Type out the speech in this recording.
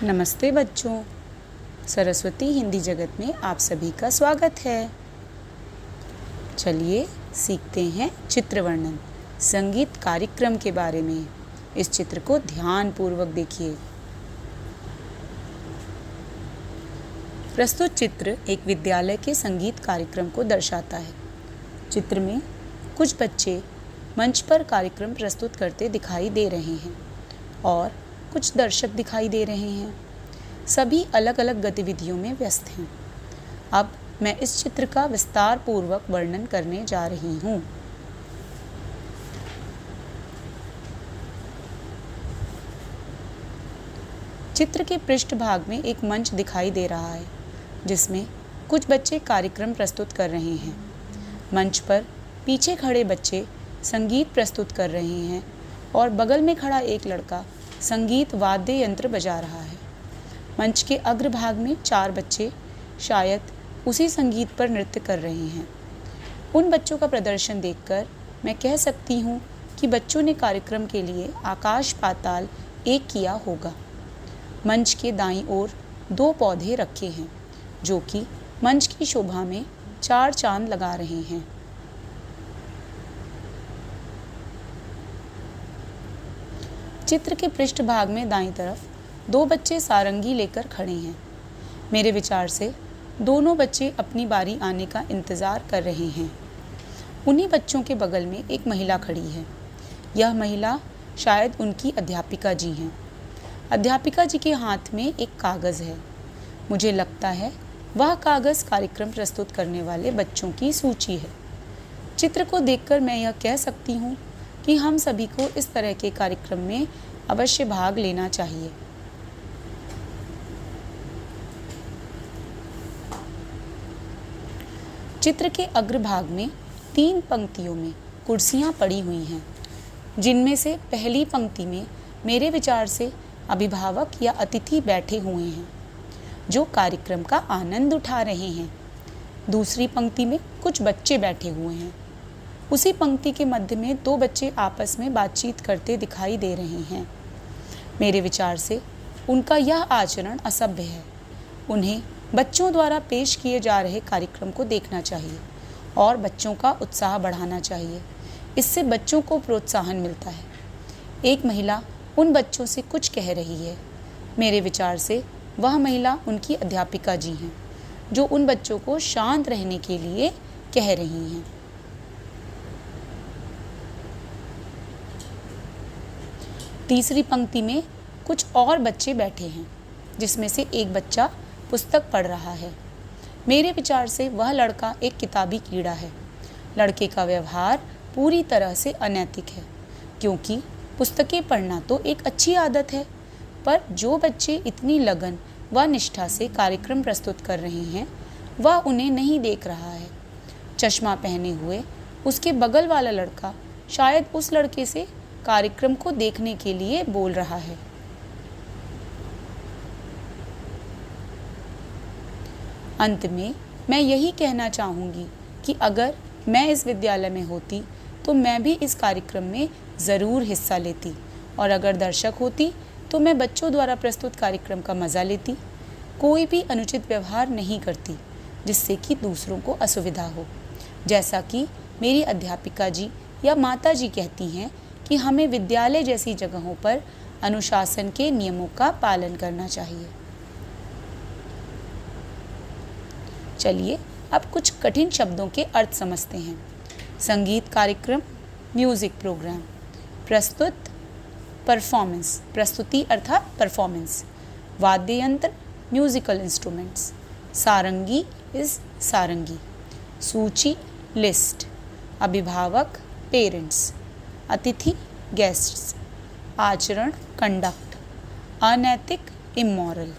नमस्ते बच्चों, सरस्वती हिंदी जगत में आप सभी का स्वागत है। चलिए सीखते हैं चित्र वर्णन संगीत कार्यक्रम के बारे में। इस चित्र को ध्यान पूर्वक देखिए। प्रस्तुत चित्र एक विद्यालय के संगीत कार्यक्रम को दर्शाता है। चित्र में कुछ बच्चे मंच पर कार्यक्रम प्रस्तुत करते दिखाई दे रहे हैं और कुछ दर्शक दिखाई दे रहे हैं। सभी अलग अलग गतिविधियों में व्यस्त हैं। अब मैं इस चित्र का विस्तार पूर्वक वर्णन करने जा रही हूँ। चित्र के पृष्ठभाग में एक मंच दिखाई दे रहा है जिसमें कुछ बच्चे कार्यक्रम प्रस्तुत कर रहे हैं। मंच पर पीछे खड़े बच्चे संगीत प्रस्तुत कर रहे हैं और बगल में खड़ा एक लड़का संगीत वाद्य यंत्र बजा रहा है। मंच के अग्रभाग में 4 बच्चे शायद उसी संगीत पर नृत्य कर रहे हैं। उन बच्चों का प्रदर्शन देखकर मैं कह सकती हूँ कि बच्चों ने कार्यक्रम के लिए आकाश पाताल एक किया होगा। मंच के दाईं ओर 2 पौधे रखे हैं जो कि मंच की शोभा में 4 चांद लगा रहे हैं। चित्र के पृष्ठभाग में दाईं तरफ 2 बच्चे सारंगी लेकर खड़े हैं। मेरे विचार से दोनों बच्चे अपनी बारी आने का इंतज़ार कर रहे हैं। उन्हीं बच्चों के बगल में एक महिला खड़ी है। यह महिला शायद उनकी अध्यापिका जी हैं। अध्यापिका जी के हाथ में एक कागज़ है। मुझे लगता है वह कागज़ कार्यक्रम प्रस्तुत करने वाले बच्चों की सूची है। चित्र को देखकर मैं यह कह सकती हूँ कि हम सभी को इस तरह के कार्यक्रम में अवश्य भाग लेना चाहिए। चित्र के अग्रभाग में 3 पंक्तियों में कुर्सियां पड़ी हुई हैं, जिनमें से पहली पंक्ति में मेरे विचार से अभिभावक या अतिथि बैठे हुए हैं जो कार्यक्रम का आनंद उठा रहे हैं। दूसरी पंक्ति में कुछ बच्चे बैठे हुए हैं। उसी पंक्ति के मध्य में 2 बच्चे आपस में बातचीत करते दिखाई दे रहे हैं। मेरे विचार से उनका यह आचरण असभ्य है। उन्हें बच्चों द्वारा पेश किए जा रहे कार्यक्रम को देखना चाहिए और बच्चों का उत्साह बढ़ाना चाहिए। इससे बच्चों को प्रोत्साहन मिलता है। एक महिला उन बच्चों से कुछ कह रही है। मेरे विचार से वह महिला उनकी अध्यापिका जी हैं जो उन बच्चों को शांत रहने के लिए कह रही हैं। तीसरी पंक्ति में कुछ और बच्चे बैठे हैं जिसमें से एक बच्चा पुस्तक पढ़ रहा है। मेरे विचार से वह लड़का एक किताबी कीड़ा है। लड़के का व्यवहार पूरी तरह से अनैतिक है क्योंकि पुस्तकें पढ़ना तो एक अच्छी आदत है, पर जो बच्चे इतनी लगन व निष्ठा से कार्यक्रम प्रस्तुत कर रहे हैं वह उन्हें नहीं देख रहा है। चश्मा पहने हुए उसके बगल वाला लड़का शायद उस लड़के से कार्यक्रम को देखने के लिए बोल रहा है। अंत में मैं यही कहना चाहूँगी कि अगर मैं इस विद्यालय में होती तो मैं भी इस कार्यक्रम में ज़रूर हिस्सा लेती, और अगर दर्शक होती तो मैं बच्चों द्वारा प्रस्तुत कार्यक्रम का मज़ा लेती। कोई भी अनुचित व्यवहार नहीं करती जिससे कि दूसरों को असुविधा हो। जैसा कि मेरी अध्यापिका जी या माता जी कहती हैं कि हमें विद्यालय जैसी जगहों पर अनुशासन के नियमों का पालन करना चाहिए। चलिए अब कुछ कठिन शब्दों के अर्थ समझते हैं। संगीत कार्यक्रम, म्यूजिक प्रोग्राम। प्रस्तुत, परफॉर्मेंस, प्रस्तुति अर्थात परफॉर्मेंस। वाद्य यंत्र, म्यूजिकल इंस्ट्रूमेंट्स। सारंगी इज सारंगी। सूची, लिस्ट। अभिभावक, पेरेंट्स। अतिथि, गेस्ट्स। आचरण, कंडक्ट। अनैतिक, इमोरल।